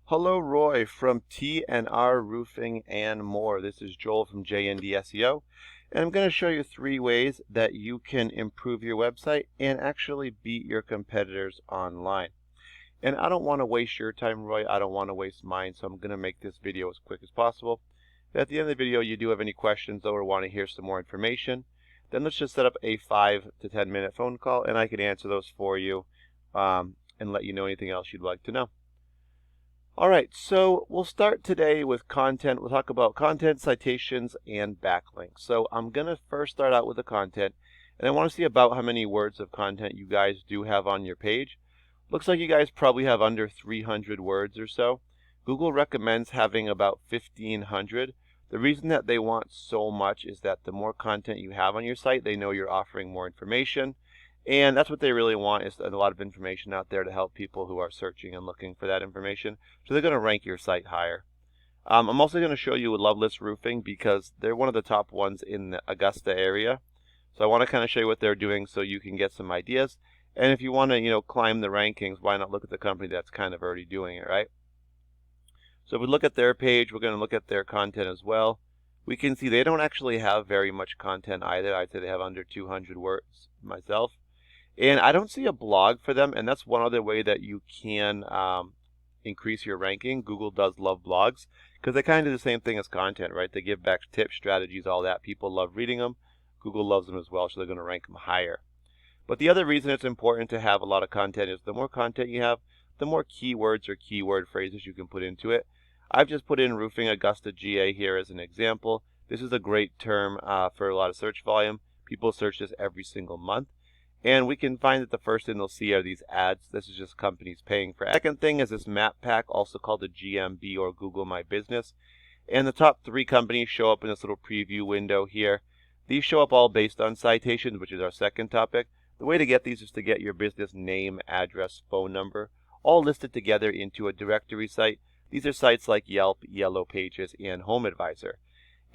Hello, Roy from TNR Roofing and More. This is Joel from JND SEO, and I'm going to show you 3 ways that you can improve your website and actually beat your competitors online. And I don't want to waste your time, Roy. I don't want to waste mine, so I'm going to make this video as quick as possible. If at the end of the video you do have any questions or want to hear some more information, then let's just set up a 5 to 10 minute phone call and I can answer those for you and let you know anything else you'd like to know. All right, so we'll start today with content. We'll talk about content, citations, and backlinks. So I'm going to first start out with the content, and I want to see about how many words of content you guys do have on your page. Looks like you guys probably have under 300 words or so. Google recommends having about 1,500. The reason that they want so much is that the more content you have on your site, they know you're offering more information. And that's what they really want, is a lot of information out there to help people who are searching and looking for that information. So they're going to rank your site higher. I'm also going to show you Loveless Roofing because they're one of the top ones in the Augusta area. So I want to kind of show you what they're doing so you can get some ideas. And if you want to, climb the rankings, why not look at the company that's kind of already doing it, right? So if we look at their page, we're going to look at their content as well. We can see they don't actually have very much content either. I'd say they have under 200 words myself. And I don't see a blog for them, and that's one other way that you can increase your ranking. Google does love blogs because they kind of do the same thing as content, right? They give back tips, strategies, all that. People love reading them. Google loves them as well, so they're going to rank them higher. But the other reason it's important to have a lot of content is the more content you have, the more keywords or keyword phrases you can put into it. I've just put in roofing Augusta GA here as an example. This is a great term for a lot of search volume. People search this every single month. And we can find that the first thing they'll see are these ads. This is just companies paying for ads. Second thing is this map pack, also called the GMB or Google My Business. And the top 3 companies show up in this little preview window here. These show up all based on citations, which is our second topic. The way to get these is to get your business name, address, phone number, all listed together into a directory site. These are sites like Yelp, Yellow Pages, and Home Advisor.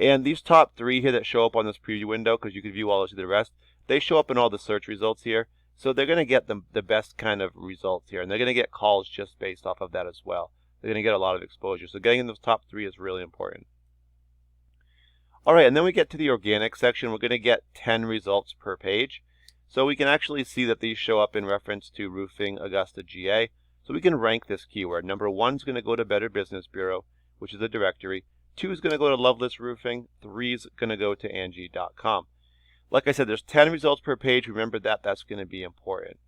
And these top 3 here that show up on this preview window, because you can view all of the rest, they show up in all the search results here. So they're going to get the best kind of results here. And they're going to get calls just based off of that as well. They're going to get a lot of exposure. So getting in those top 3 is really important. All right, and then we get to the organic section. We're going to get 10 results per page. So we can actually see that these show up in reference to roofing Augusta GA. So we can rank this keyword. Number 1 is going to go to Better Business Bureau, which is a directory. 2 is going to go to Loveless Roofing. 3 is going to go to Angie.com. Like I said, there's 10 results per page. Remember that. That's going to be important.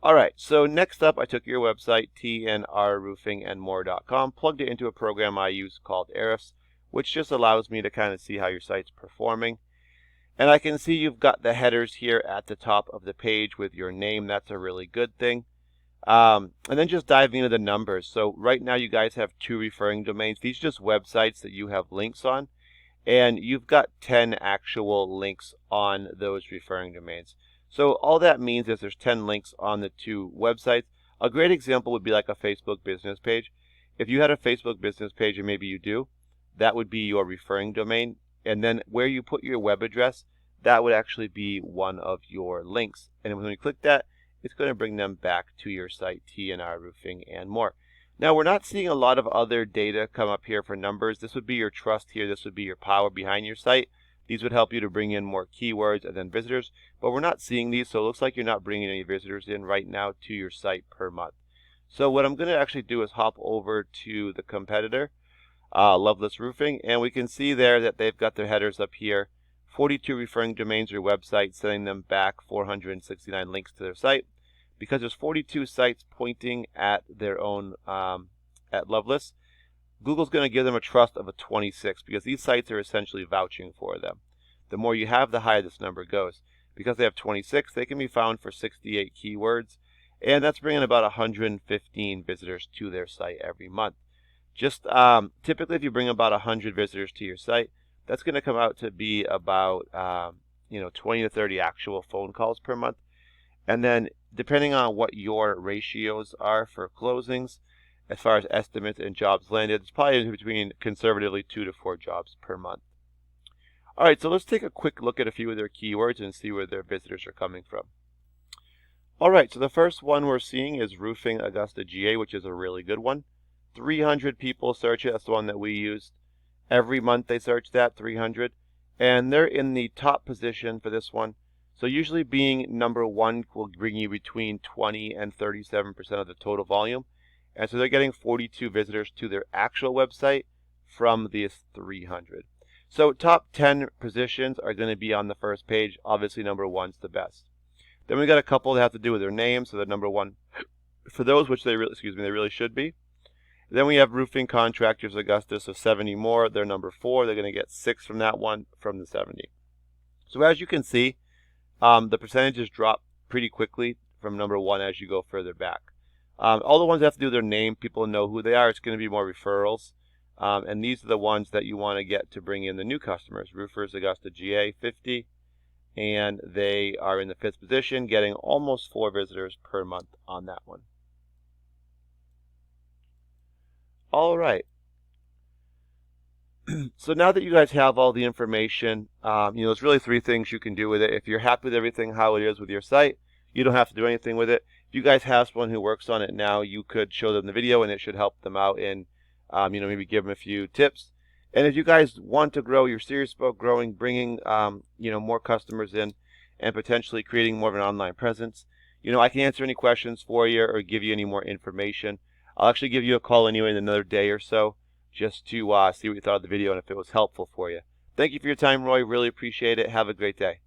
All right, so next up, I took your website, tnrroofingandmore.com, plugged it into a program I use called Ahrefs, which just allows me to kind of see how your site's performing. And I can see you've got the headers here at the top of the page with your name. That's a really good thing. And then just diving into the numbers. So right now you guys have 2 referring domains. These are just websites that you have links on. And you've got 10 actual links on those referring domains. So all that means is there's 10 links on the 2 websites. A great example would be like a Facebook business page. If you had a Facebook business page, and maybe you do, that would be your referring domain. And then where you put your web address, that would actually be one of your links. And when you click that, it's going to bring them back to your site, TNR Roofing and More. Now, we're not seeing a lot of other data come up here for numbers. This would be your trust here. This would be your power behind your site. These would help you to bring in more keywords and then visitors. But we're not seeing these, so it looks like you're not bringing any visitors in right now to your site per month. So what I'm going to actually do is hop over to the competitor, Loveless Roofing, and we can see there that they've got their headers up here. 42 referring domains or websites, sending them back 469 links to their site. Because there's 42 sites pointing at their own, at Loveless, Google's going to give them a trust of a 26 because these sites are essentially vouching for them. The more you have, the higher this number goes. Because they have 26, they can be found for 68 keywords, and that's bringing about 115 visitors to their site every month. Just typically, if you bring about 100 visitors to your site, that's going to come out to be about 20 to 30 actual phone calls per month. And then depending on what your ratios are for closings, as far as estimates and jobs landed, it's probably between conservatively 2 to 4 jobs per month. All right, so let's take a quick look at a few of their keywords and see where their visitors are coming from. All right, so the first one we're seeing is Roofing Augusta GA, which is a really good one. 300 people search it. That's the one that we used. Every month they search that, 300. And they're in the top position for this one. So usually being number one will bring you between 20 and 37% of the total volume. And so they're getting 42 visitors to their actual website from these 300. So top 10 positions are going to be on the first page. Obviously number one's the best. Then we got a couple that have to do with their name, so they're number one for those, which they really should be. Then we have Roofing Contractors Augusta, so 70 more. They're number 4. They're going to get 6 from that one from the 70. So as you can see, the percentages drop pretty quickly from number 1 as you go further back. All the ones that have to do with their name, people know who they are. It's going to be more referrals. And these are the ones that you want to get to bring in the new customers. Roofers Augusta GA, 50. And they are in the 5th position, getting almost 4 visitors per month on that one. All right. So now that you guys have all the information, there's really 3 things you can do with it. If you're happy with everything how it is with your site, you don't have to do anything with it. If you guys have someone who works on it now, you could show them the video and it should help them out and maybe give them a few tips. And if you guys want to grow, you're serious about growing, bringing more customers in and potentially creating more of an online presence, I can answer any questions for you or give you any more information. I'll actually give you a call anyway in another day or so just to see what you thought of the video and if it was helpful for you. Thank you for your time, Roy. Really appreciate it. Have a great day.